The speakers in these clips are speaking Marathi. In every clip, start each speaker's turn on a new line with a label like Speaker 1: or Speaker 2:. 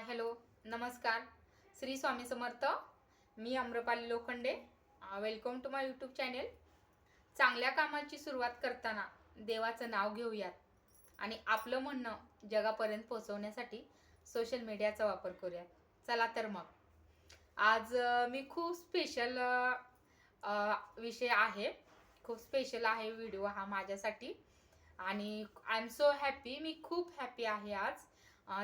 Speaker 1: हॅलो, नमस्कार. श्री स्वामी समर्थ. मी Amrapali Lokhande. Welcome to my YouTube channel. चांगल्या कामाची सुरुवात करताना देवाचं नाव घेऊयात आणि आपलं म्हणणं जगापर्यंत पोहोचवण्यासाठी सोशल मीडियाचा वापर करूयात. चला तर मग आज मी खूप स्पेशल विषय आहे. खूप स्पेशल आहे व्हिडिओ हा माझ्यासाठी आणि आय एम सो हॅपी. मी खूप हॅपी आहे आज.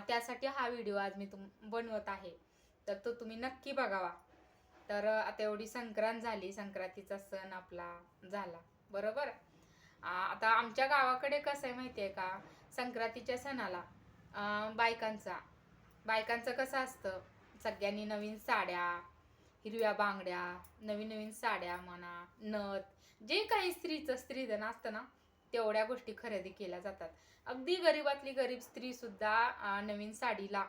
Speaker 1: त्यासाठी हा व्हिडिओ आज मी बनवत आहे. तर तो तुम्ही नक्की बघावा. तर आता एवढी संक्रांत झाली, संक्रांतीचा सण आपला झाला बरोबर. आता आमच्या गावाकडे कसं आहे माहिती आहे का, संक्रांतीच्या सणाला बायकांचा बायकांचं कसं असतं, सगळ्यांनी नवीन साड्या, हिरव्या बांगड्या, नवीन नवीन साड्या म्हणा, नथ, जे काही स्त्रीधन असतं ना, तेवढ्या गोष्टी खरेदी केल्या जातात. अगदी गरीबातली गरीब स्त्री सुद्धा नवीन साडीला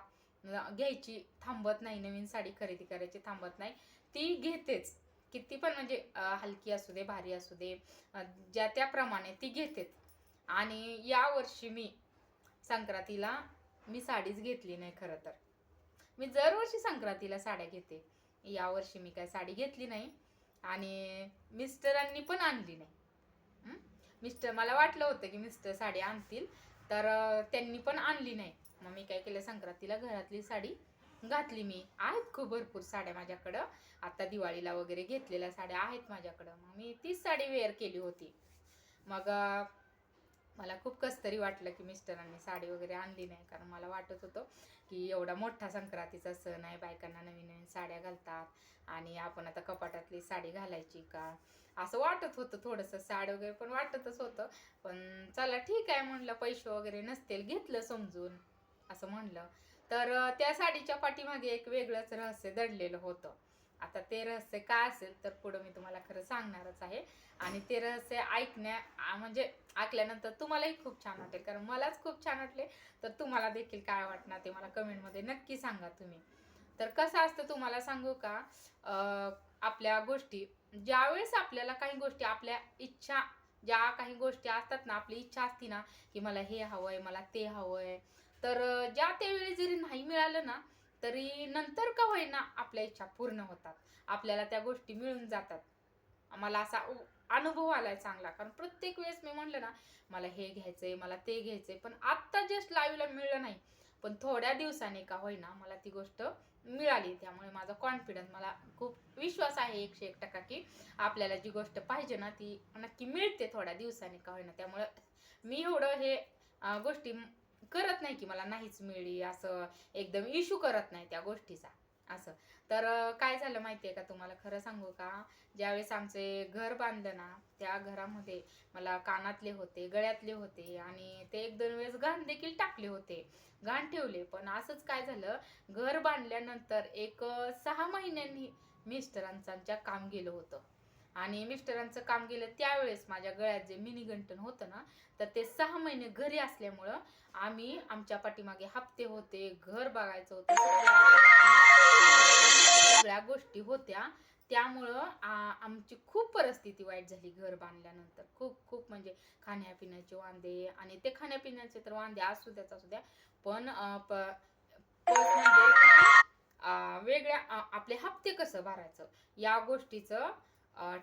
Speaker 1: घ्यायची थांबत नाही, नवीन साडी खरेदी करायची थांबत नाही, ती घेतेच. किती पण म्हणजे हलकी असू दे, भारी असू दे, ज्या त्याप्रमाणे ती घेतेच. आणि या वर्षी मी संक्रांतीला साडीच घेतली नाही. खरं तर मी दरवर्षी संक्रांतीला साड्या घेते. यावर्षी मी काय साडी घेतली नाही आणि मिस्टरांनी पण आणली नाही. मिस्टर, मला वाटलं होतं की मिस्टर साडी आणतील, तर त्यांनी पण आणली नाही. मग मी काय केलं, संक्रांतीला घरातली साडी घातली. मी आहेत खूप भरपूर साड्या माझ्याकडं. आता दिवाळीला वगैरे घेतलेल्या साड्या आहेत माझ्याकडं. मग मी तीच साडी वेअर केली होती. मग मला खूप कसतरी वाटलं की मिस्टरांनी साडी वगैरे आणली नाही, कारण मला वाटत होतं की एवढा मोठा संक्रांतीचा सण आहे, बायकांना नवीन नवीन साड्या घालतात आणि आपण आता कपाटातली साडी घालायची का, असं वाटत होतं. थोडंसं साडी वगैरे पण वाटतच होतं. पण चला ठीक आहे म्हणलं, पैसे वगैरे नसतील, घेतलं समजून असं म्हणलं. तर त्या साडीच्या पाठीमागे एक वेगळंच रहस्य दडलेलं होतं. आता ते रहस्य काय असेल तर पुढं मी तुम्हाला खरं सांगणारच आहे. आणि ते रहस्य म्हणजे ऐकल्यानंतर तुम्हालाही खूप छान वाटेल, कारण मलाच खूप छान वाटले. तर तुम्हाला देखील काय वाटणार ते मला कमेंटमध्ये नक्की सांगा तुम्ही. तर कसं असतं तुम्हाला सांगू का, आपल्या गोष्टी, ज्यावेळेस आपल्याला काही गोष्टी, आपल्या इच्छा, ज्या काही गोष्टी असतात ना, आपली इच्छा असती ना की मला हे हवंय, मला ते हवंय, तर ज्या त्यावेळी जरी नाही मिळालं ना, तरी नंतर का होईना आपल्या इच्छा पूर्ण होतात, आपल्याला त्या गोष्टी मिळून जातात. मला असा अनुभव आलाय चांगला. कारण प्रत्येक वेळेस मी म्हणलं ना, मला हे घ्यायचंय, मला ते घ्यायचंय, पण आत्ता जस्ट लाईव्हला मिळलं नाही, पण थोड्या दिवसांनी का होईना मला ती गोष्ट मिळाली. त्यामुळे माझा कॉन्फिडन्स, मला खूप विश्वास आहे 101% की आपल्याला जी गोष्ट पाहिजे ना ती नक्की मिळते थोड्या दिवसांनी का होईना. त्यामुळे मी एवढं हे गोष्टी करत नाही की मला नाहीच मिळली, असं एकदम इश्यू करत नाही त्या गोष्टीचा असं. तर काय झालं माहितीये का तुम्हाला, खरं सांगू का, ज्यावेळेस आमचे घर बांधलं ना, त्या घरामध्ये मला कानातले होते, गळ्यातले होते आणि ते 1-2 वेळेस घाण देखील टाकले होते, घाण ठेवले. पण असंच काय झालं, घर बांधल्यानंतर एक 6 महिन्यांनी मिस्टरांचं काम गेलं होतं. आणि मिस्टरांचं काम गेलं त्यावेळेस माझ्या गळ्यात जे मिनी गंठण होतं ना, तर ते 6 महिने घरी असल्यामुळं आमच्या पाठीमागे हप्ते होते, घर बघायचं होतं, सगळ्या गोष्टी होत्या. त्यामुळं आमची खूप परिस्थिती वाईट झाली घर बांधल्यानंतर. खूप खूप म्हणजे खाण्यापिण्याचे वांदे, आणि ते खाण्यापिण्याचे तर वांदे असू द्या, पण म्हणजे आपले हप्ते कसं भरायचं या गोष्टीचं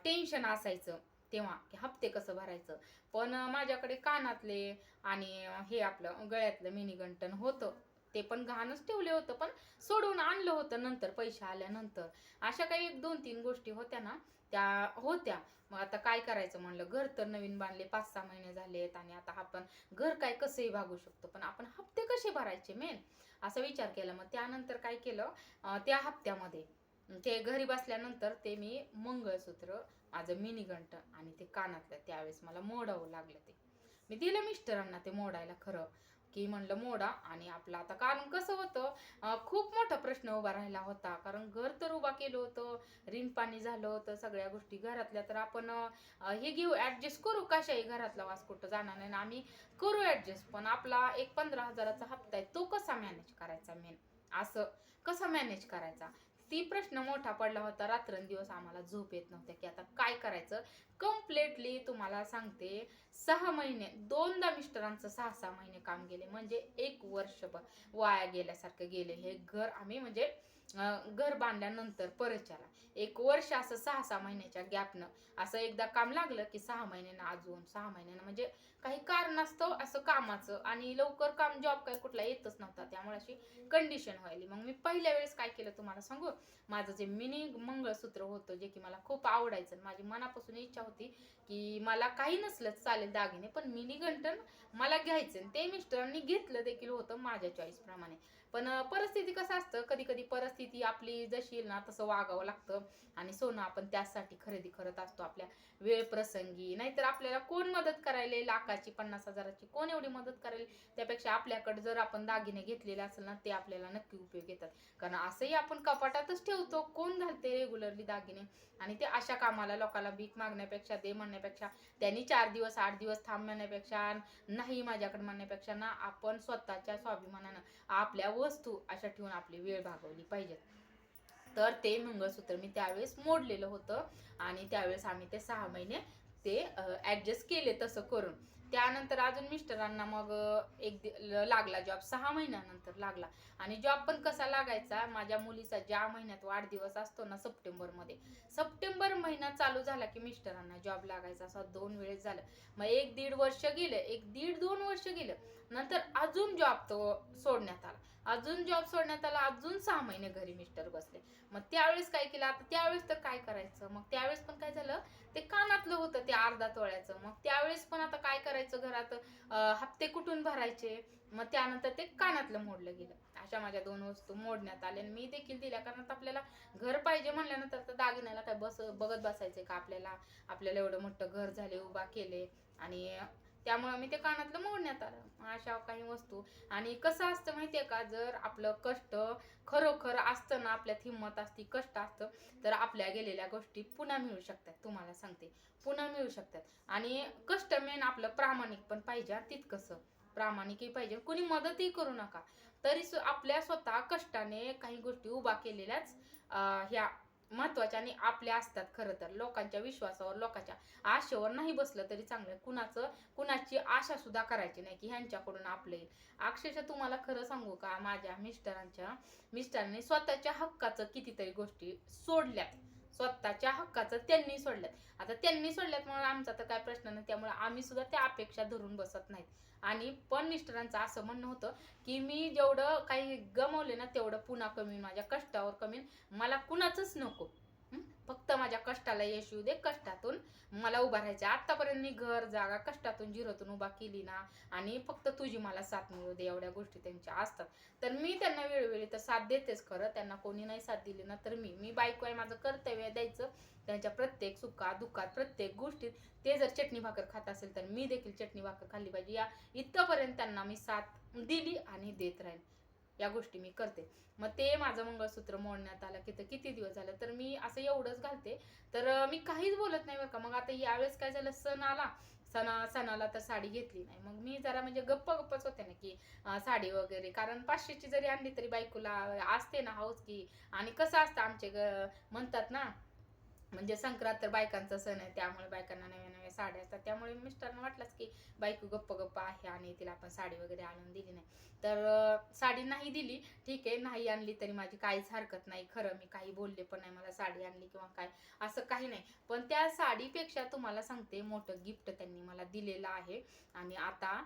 Speaker 1: टेन्शन असायचं तेव्हा, की हप्ते कसं भरायचं. पण माझ्याकडे कानातले आणि हे आपलं गळ्यातलं मिनी गंटन होतं, ते पण घाणच ठेवले होतं, पण सोडून आणलं होतं नंतर पैसे आल्यानंतर. अशा काही 1-2-3 गोष्टी होत्या ना, त्या होत्या. मग आता काय करायचं म्हणलं, घर तर नवीन बांधले, 5-6 महिने झालेत आणि आता आपण घर काय कसंही भागू शकतो, पण आपण हप्ते कसे भरायचे मेन, असा विचार केला. मग त्यानंतर काय केलं, त्या हप्त्यामध्ये ते घरी बसल्यानंतर ते मी मंगळसूत्र, माझं मिनी गंठण आणि ते कानातलं त्यावेळेस मला मोडावं लागलं. ते मी दिलं मिस्टरांना ते मोडायला, खरं की म्हणलं मोडा. आणि आपलं आता, कारण कसं होतं, खूप मोठा प्रश्न उभा राहिला होता, कारण घर तर उभा केलं होतं, ऋण पाणी झालं होतं, सगळ्या गोष्टी घरातल्या, तर आपण हे घेऊ, ऍडजस्ट करू, कशाही घरातला वास कुठं जाणार नाही, आम्ही करू ऍडजस्ट. पण आपला एक 15,000चा हप्ता आहे, तो कसा मॅनेज करायचा मेन, असं कसं मॅनेज करायचा. ती प्रश्न मोठा पडला होता. रात्रंदिवस आम्हाला झोप येत नव्हत्या की आता काय करायचं. कम्प्लिटली तुम्हाला सांगते 6 महिने, दोनदा मिस्टरांचं 6-6 महिने काम गेले, म्हणजे 1 वर्ष वाया गेल्यासारखं गेले हे घर. आम्ही म्हणजे घर बांधल्यानंतर परतच्याला 1 वर्ष असं 6-6 महिन्याच्या गॅपनं असं एकदा काम लागलं की 6 महिन्यानं, अजून 6 महिन्यानं, म्हणजे काही कारण असतं असं कामाचं. आणि लवकर काम जॉब काय कुठला येतच नव्हता, त्यामुळे अशी कंडिशन व्हायली. मग मी पहिल्या वेळेस काय केलं तुम्हाला सांगू. माझं जे मिनी मंगळसूत्र होतं, जे की मला खूप आवडायचं, माझी मनापासून इच्छा होती की मला काही नसलं चालेल दागिने, पण मिनी गंठण मला घ्यायचं. ते मिस्टरांनी घेतलं देखील होतं माझ्या चॉईस प्रमाणे. पण परिस्थिती कसं असतं, कधी कधी परिस्थिती आपली जशी येईल ना तसं वागावं लागतं. आणि सोनं आपण त्यासाठी खरेदी करत असतो आपल्या वेळ प्रसंगी. नाहीतर आपल्याला कोण मदत करायला, लाखाची 50,000ची कोण एवढी मदत करायला. त्यापेक्षा आपल्याकडे जर आपण दागिने घेतलेले असेल ना, ते आपल्याला नक्की उपयोग येतात. कारण असंही आपण कपाटातच ठेवतो, कोण घालते रेग्युलरली दागिने. आणि ते अशा कामाला लोकांना भीक मागण्यापेक्षा, दे म्हणण्यापेक्षा, त्यांनी 4 दिवस 8 दिवस थांब म्हणण्यापेक्षा, नाही माझ्याकडे म्हणण्यापेक्षा ना, आपण स्वतःच्या स्वाभिमानानं आपल्या वस्तू अशा ठेवून आपली वेळ भागवली पाहिजे. तर ते मंगळसूत्र मी त्यावेळेस मोडलेलं होतं. आणि त्यावेळेस आम्ही ते 6 महिने ते ऍडजस्ट केले तसं करून. त्यानंतर अजून मिस्टरांना मग लागला जॉब, 6 महिन्यानंतर लागला. आणि जॉब पण कसा लागायचा, माझ्या मुलीचा ज्या महिन्यात वाढदिवस असतो ना, सप्टेंबर महिना चालू झाला की मिस्टरांना जॉब लागायचा. असं 2 वेळेस झालं. मग 1-1.5 वर्ष गेलं, 1-1.5-2 वर्ष गेलं. नंतर अजून जॉब तो सोडण्यात आला, अजून 6 महिने घरी मिस्टर बसले. मग त्यावेळेस काय केलं, आता त्यावेळेस तर काय करायचं. मग त्यावेळेस पण काय झालं, ते कानातलं होतं ते अर्धा तोळ्याचं. मग त्यावेळेस पण आता काय करायचं, घरात हप्ते कुठून भरायचे. मग त्यानंतर ते कानातलं मोडलं गेलं. अशा माझ्या 2 वस्तू मोडण्यात आल्या. मी देखील दिल्या, कारण आपल्याला घर पाहिजे म्हणल्यानंतर तर दागिन्याला काय बघत बसायचंय का आपल्याला. आपल्याला एवढं मोठं घर झाले, उभा केले, आणि त्यामुळे मी ते कानातलं मोडण्यात आलं. अशा काही वस्तू. आणि कसं असतं माहितीये का, जर आपलं कष्ट खरोखर असतं ना, आपल्यात हिंमत असती, कष्ट असतं, तर आपल्या गेलेल्या गोष्टी पुन्हा मिळू शकतात. तुम्हाला सांगते, पुन्हा मिळू शकतात. आणि कष्ट मेन आपलं प्रामाणिक पण पाहिजे, तितकंसं प्रामाणिकही पाहिजे. कुणी मदतही करू नका, तरी आपल्या स्वतः कष्टाने काही गोष्टी उभा केलेल्याच ह्या महत्वाच्या आणि आपल्या असतात. खरं तर लोकांच्या विश्वासावर, लोकांच्या आशेवर नाही बसलं तरी चांगलं. कुणाची आशा सुद्धा करायची नाही की ह्यांच्याकडून आपलं येईल. अक्षरशः तुम्हाला खरं सांगू का, माझ्या मिस्टरांनी स्वतःच्या हक्काचं कितीतरी गोष्टी सोडल्यात. स्वतःच्या हक्काचं त्यांनी सोडल्यात. आता त्यांनी सोडल्यात म्हणून आमचा तर काय प्रश्न नाही, त्यामुळे आम्ही सुद्धा त्या अपेक्षा धरून बसत नाहीत. आणि पण मिस्टरांचं असं म्हणणं होतं की मी जेवढं काही गमवले ना, तेवढं पुन्हा कमी, माझ्या कष्टावर कमी, मला कुणाचंच नको. फक्त माझ्या कष्टाला यश येऊ दे, कष्टातून मला उभा राहायचं. आतापर्यंत मी घर जागा कष्टातून जिरोतून उभा केली ना, आणि फक्त तुझी मला साथ मिळू दे, एवढ्या गोष्टी त्यांच्या असतात. तर मी त्यांना वेळोवेळी तर साथ देतेच. खरं त्यांना कोणी नाही साथ दिली ना, तर मी बायको आहे, माझं कर्तव्य द्यायचं त्यांच्या प्रत्येक सुखात दुःखात, प्रत्येक गोष्टीत. ते जर चटणी भाकर खात असेल तर मी देखील चटणी भाकर खाल्ली पाहिजे, या इथपर्यंत त्यांना मी साथ दिली आणि देत राहील. या गोष्टी मी करते. मग ते माझं मंगळसूत्र मोडण्यात आलं की किती दिवस झालं, तर मी असं एवढंच घालते. तर मी काहीच बोलत नाही बरं का. मग आता यावेळेस काय झालं, सण आला, सणाला तर साडी घेतली नाही. मग मी जरा म्हणजे गप्पच होते ना की साडी वगैरे, कारण 500ची जरी आणली तरी बायकोला असते ना हौस की. आणि कसं असतं आमचे म्हणतात ना, म्हणजे संक्रांत तर बायकांचा सण आहे, त्यामुळे बायकांना नव्या नव्या साड्या असतात. त्यामुळे मिस्टरांना वाटलंच की बायको गप्प आहे आणि तिला आपण साडी वगैरे आणून दिली नाही. तर साडी नाही दिली, ठीक आहे, नाही आणली तरी माझी काहीच हरकत नाही. खरं मी काही बोलले पण नाही, मला साडी आणली किंवा काय असं काही नाही. पण त्या साडीपेक्षा तुम्हाला सांगते, मोठं गिफ्ट त्यांनी मला दिलेलं आहे. आणि आता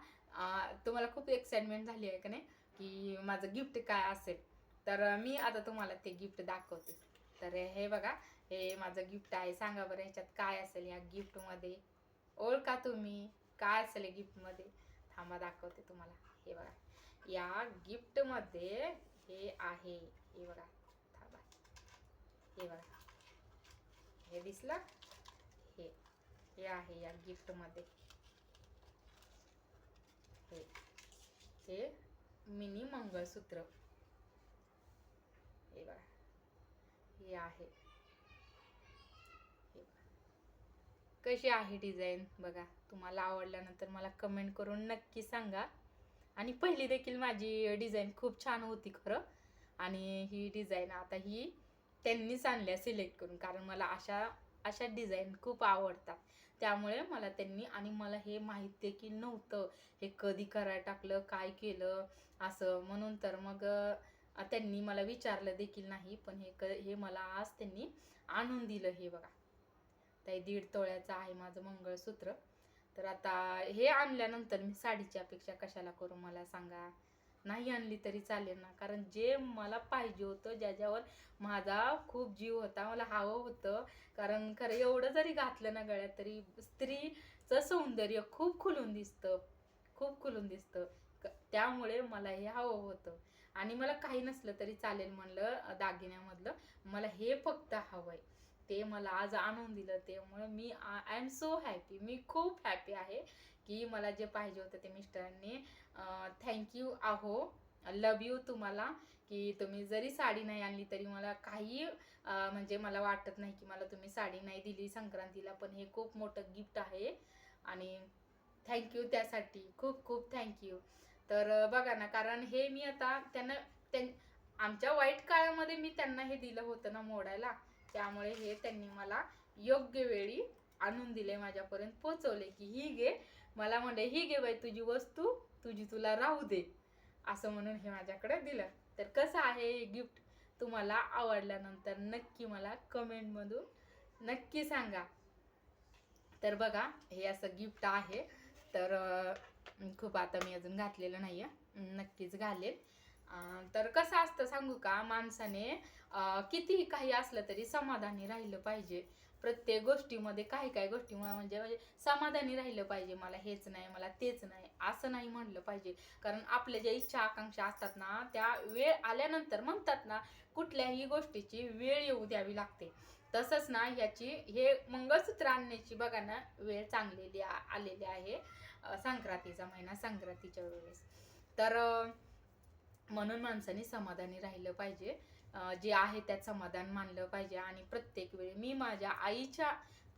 Speaker 1: तुम्हाला खूप एक्साइटमेंट झाली आहे का नाही की माझं गिफ्ट काय असेल. तर मी आता तुम्हाला ते गिफ्ट दाखवते. तर हे बघा, हे माझं गिफ्ट आहे. सांगा बरं ह्याच्यात काय असेल, या गिफ्ट मध्ये ओळखा तुम्ही काय असेल गिफ्ट मध्ये. थांबा दाखवते तुम्हाला. हे बघा, या गिफ्ट मध्ये हे आहे. हे बघा, थांबा, हे बघा, हे दिसलं, हे आहे या गिफ्ट मध्ये. हे मिनी मंगळसूत्र, हे बघा, हे आहे. कशी आहे डिझाईन बघा. तुम्हाला आवडल्यानंतर मला कमेंट करून नक्की सांगा. आणि पहिली देखील माझी डिझाईन खूप छान होती खरं. आणि ही डिझाईन आता ही त्यांनीच आणल्या सिलेक्ट करून, कारण मला अशा अशा डिझाईन खूप आवडतात. त्यामुळे मला त्यांनी, आणि मला हे माहीत देखील नव्हतं हे कधी करायला टाकलं, काय केलं असं. म्हणून तर मग त्यांनी मला विचारलं देखील नाही, पण हे मला आज त्यांनी आणून दिलं. हे बघा ताई, 1.5 तोळ्याचं आहे माझं मंगळसूत्र. तर आता हे आणल्यानंतर मी साडीची अपेक्षा कशाला करू मला सांगा. नाही आणली तरी चालेल ना, कारण जे मला पाहिजे होतं, ज्याच्यावर माझा खूप जीव होता, मला हवं होतं. कारण खरं एवढं जरी घातलं ना गळ्यात तरी स्त्रीचं सौंदर्य खूप खुलून दिसतं, खूप खुलून दिसतं. त्यामुळे मला हे हवं होतं. आणि मला काही नसलं तरी चालेल म्हणलं दागिन्यामधलं, मला हे फक्त हवंय. ते मला आज आणून दिलं. त्यामुळे मी आय एम सो हॅपी. मी खूप हॅपी आहे की मला जे पाहिजे होतं ते मिस्टरांनी. थँक्यू आहो, लव यू तुम्हाला, की तुम्ही जरी साडी नाही आणली तरी मला काही म्हणजे मला वाटत नाही की मला तुम्ही साडी नाही दिली संक्रांतीला, पण हे खूप मोठं गिफ्ट आहे. आणि थँक्यू त्यासाठी, खूप खूप थँक्यू. तर बघा ना, कारण हे मी आता आमच्या वाईट काळामध्ये मी त्यांना हे दिलं होतं ना मोडायला, त्यामुळे हे त्यांनी मला योग्य वेळी आणून दिले, माझ्यापर्यंत पोचवले की ही घे. मला म्हणले ही घे बाई तुझी वस्तू, तुझी तुला राहू दे, असं म्हणून हे माझ्याकडे दिलं. तर कसं आहे हे गिफ्ट, तुम्हाला आवडल्यानंतर नक्की मला कमेंटमधून नक्की सांगा. तर बघा हे असं गिफ्ट आहे. तर खूप आता मी अजून घातलेलं नाही आहे, नक्कीच घालेल. तर कसं असतं सांगू का, माणसाने कितीही काही असलं तरी समाधानी राहिलं पाहिजे. प्रत्येक गोष्टीमध्ये काही काही गोष्टी म्हणजे समाधानी राहिलं पाहिजे. मला हेच नाही, मला तेच नाही, असं नाही म्हणलं पाहिजे. कारण आपल्या ज्या इच्छा आकांक्षा असतात ना, त्या वेळ आल्यानंतर म्हणतात ना, कुठल्याही गोष्टीची वेळ येऊ द्यावी लागते. तसंच ना हे मंगळसूत्र आणण्याची बघा ना वेळ चांगलेली आलेली आहे. संक्रांतीचा महिना, संक्रांतीच्या वेळेस. तर म्हणून माणसाने समाधानी राहिलं पाहिजे. जे आहे त्यात समाधान मानलं पाहिजे. आणि प्रत्येक वेळी मी माझ्या आईच्या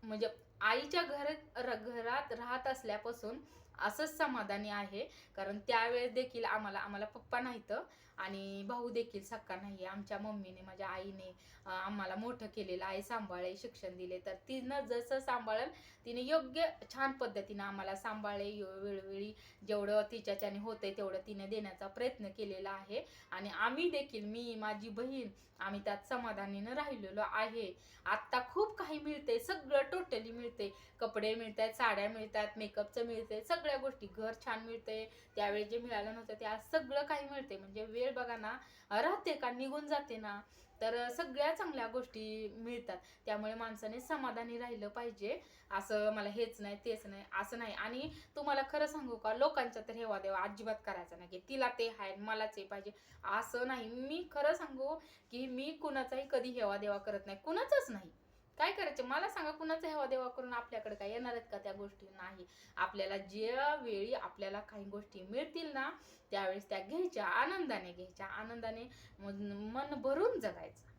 Speaker 1: म्हणजे आईच्या घरात राहत असल्यापासून असंच समाधानी आहे. कारण त्यावेळेस देखील आम्हाला पप्पा नाहीत आणि भाऊ देखील सक्का नाही. आमच्या मम्मीने, माझ्या आईने आम्हाला मोठं केलेलं, आई सांभाळे, शिक्षण दिले. तर तिनं जसं सांभाळेल तिने योग्य छान पद्धतीनं आम्हाला सांभाळले. वेळोवेळी जेवढं तिच्याच्याने होतंय तेवढं तिने देण्याचा प्रयत्न केलेला आहे. आणि आम्ही देखील, मी, माझी बहीण, आम्ही त्यात समाधानीनं राहिलेलो आहे. आत्ता खूप काही मिळते, सगळं टोटली मिळते. कपडे मिळतात, साड्या मिळतात, मेकअपचं मिळते, सगळ्या गोष्टी, घर छान मिळते. त्यावेळी जे मिळालं नव्हतं ते आज सगळं काही मिळते. म्हणजे वेळ बघा ना राहते का, निघून जाते ना. तर सगळ्या चांगल्या गोष्टी मिळतात. त्यामुळे माणसाने समाधानी राहिलं पाहिजे. असं मला हेच नाही तेच नाही असं नाही. आणि तुम्हाला खरं सांगू का, लोकांचा तर हेवा देवा अजिबात करायचा नाही की तिला ते आहे मलाच हे पाहिजे, असं नाही. मी खरं सांगू की मी कुणाचाही कधी हेवा देवा करत नाही, कुणाचाच नाही. काय करायचं मला सांगा, कुणाचा हेवा देवा करून आपल्याकडे काय येणार आहेत का त्या गोष्टी? नाही. आपल्याला ज्या वेळी आपल्याला काही गोष्टी मिळतील ना, त्यावेळेस त्या घ्यायच्या, आनंदाने घ्यायच्या, आनंदाने मन भरून जगायचं,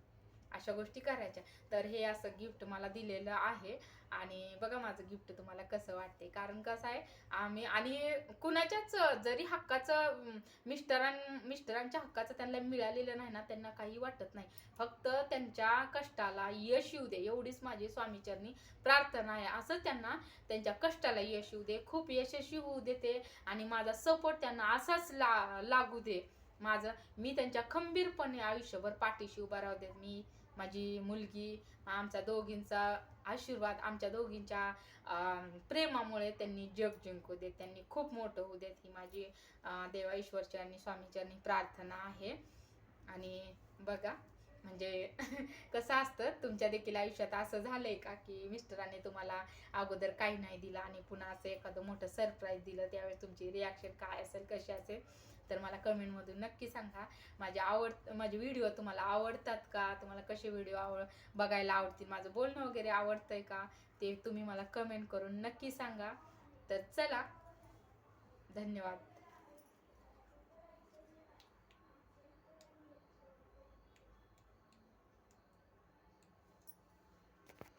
Speaker 1: अशा गोष्टी करायच्या. तर हे असं गिफ्ट मला दिलेलं आहे. आणि बघा माझं गिफ्ट तुम्हाला कसं वाटते. कारण कसं आहे, आम्ही आणि कुणाच्याच जरी हक्काचं मिस्टरांच्या हक्काचं त्यांना मिळालेलं नाही ना, त्यांना काही वाटत नाही. फक्त त्यांच्या कष्टाला यश येऊ दे, एवढीच माझी स्वामीचरणी प्रार्थना आहे. असं त्यांना त्यांच्या कष्टाला यश येऊ दे, खूप यशस्वी होऊ दे ते. आणि माझा सपोर्ट त्यांना असाच लागू दे. मी त्यांच्या खंबीरपणे आयुष्यभर पाठीशी उभा राहू दे. मी, माझी मुलगी, आमच्या दोघींचा आशीर्वाद, आमच्या दोघींच्या प्रेमामुळे त्यांनी जग जिंकू देत, त्यांनी खूप मोठं होऊ देत, ही माझी देवा ईश्वरचरणी स्वामीचरणी प्रार्थना आहे. आणि बघा म्हणजे कसं असतं, तुमच्या देखील आयुष्यात असं झालंय का की मिस्टरांनी तुम्हाला अगोदर काही नाही दिलं आणि पुन्हा असं एखादं मोठं सरप्राईज दिलं, त्यावेळेस तुमची रिॲक्शन काय असेल, कशी असेल? तर मला कमेंटमधून नक्की सांगा. माझे व्हिडिओ तुम्हाला आवडतात का, तुम्हाला कसे व्हिडिओ बघायला आवडतील, माझं बोलणं वगैरे आवडतंय का, ते तुम्ही मला कमेंट करून नक्की सांगा. तर चला, धन्यवाद.